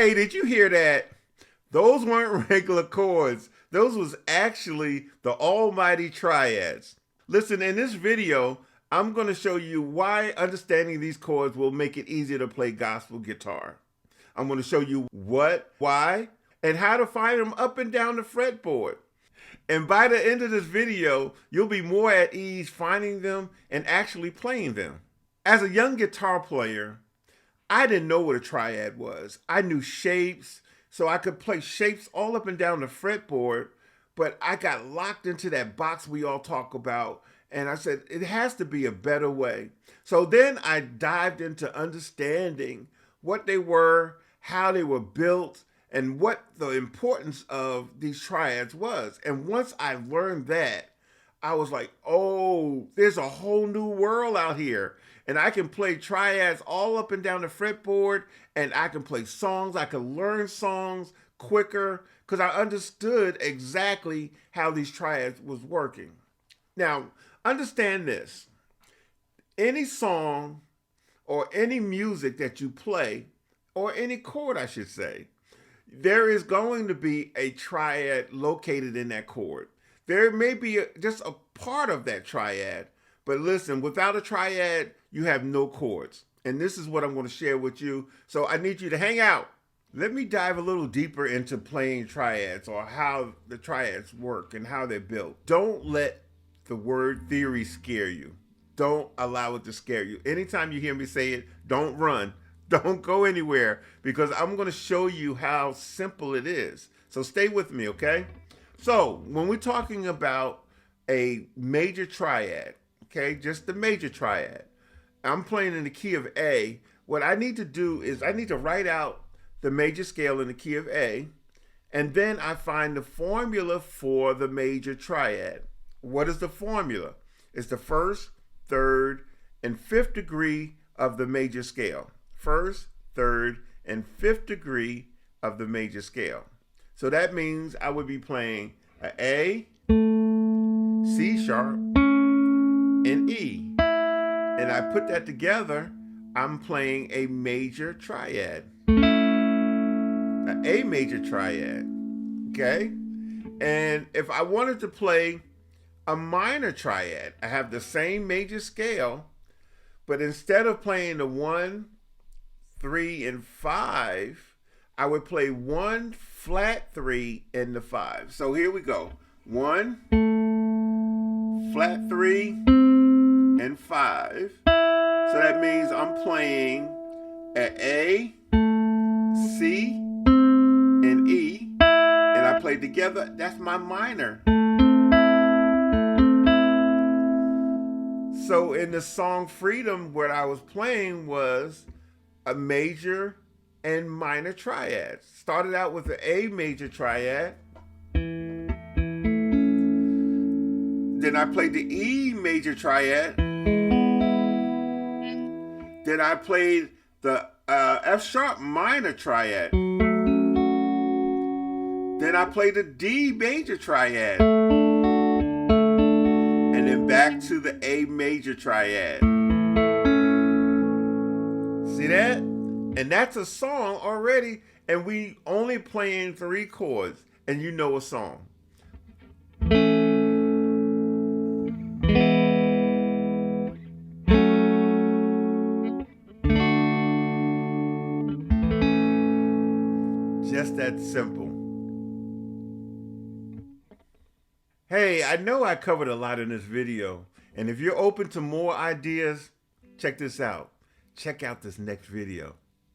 Hey, did you hear that? Those weren't regular chords. Those was actually the almighty triads. Listen, in this video, I'm going to show you why understanding these chords will make it easier to play gospel guitar. I'm going to show you what, why, and how to find them up and down the fretboard. And by the end of this video, you'll be more at ease finding them and actually playing them. As a young guitar player, I didn't know what a triad was. I knew shapes, so I could play shapes all up and down the fretboard, but I got locked into that box we all talk about, and I said, it has to be a better way. So then I dived into understanding what they were, how they were built, and what the importance of these triads was. And once I learned that, I was like, oh, there's a whole new world out here. And I can play triads all up and down the fretboard, and I can play songs. I can learn songs quicker because I understood exactly how these triads was working. Now, understand this. Any song or any music that you play, or any chord, I should say, there is going to be a triad located in that chord. There may be just a part of that triad, but listen, without a triad, you have no chords. And this is what I'm going to share with you. So I need you to hang out. Let me dive a little deeper into playing triads, or how the triads work and how they're built. Don't let the word theory scare you. Don't allow it to scare you. Anytime you hear me say it, don't run. Don't go anywhere, because I'm going to show you how simple it is. So stay with me, okay? So when we're talking about a major triad, okay, just the major triad, I'm playing in the key of A. What I need to do is I need to write out the major scale in the key of A, and then I find the formula for the major triad. What is the formula? It's the first, third, and fifth degree of the major scale. First, third, and fifth degree of the major scale. So that means I would be playing an A, C sharp, and E. And I put that together, I'm playing a major triad. An A major triad, okay? And if I wanted to play a minor triad, I have the same major scale, but instead of playing the 1, 3, and 5, I would play 1 flat 3 and the 5. So here we go. 1, flat 3, and 5. So that means I'm playing an A, C, and E, and I play together. That's my minor. So in the song Freedom, what I was playing was a major and minor triad. Started out with the A major triad. Then I played the E major triad. Then I played the F sharp minor triad. Then I played the D major triad. And then back to the A major triad. See that? And that's a song already, and we only playing 3 chords, and you know a song. Just that simple. Hey, I know I covered a lot in this video, and if you're open to more ideas, check this out. Check out this next video.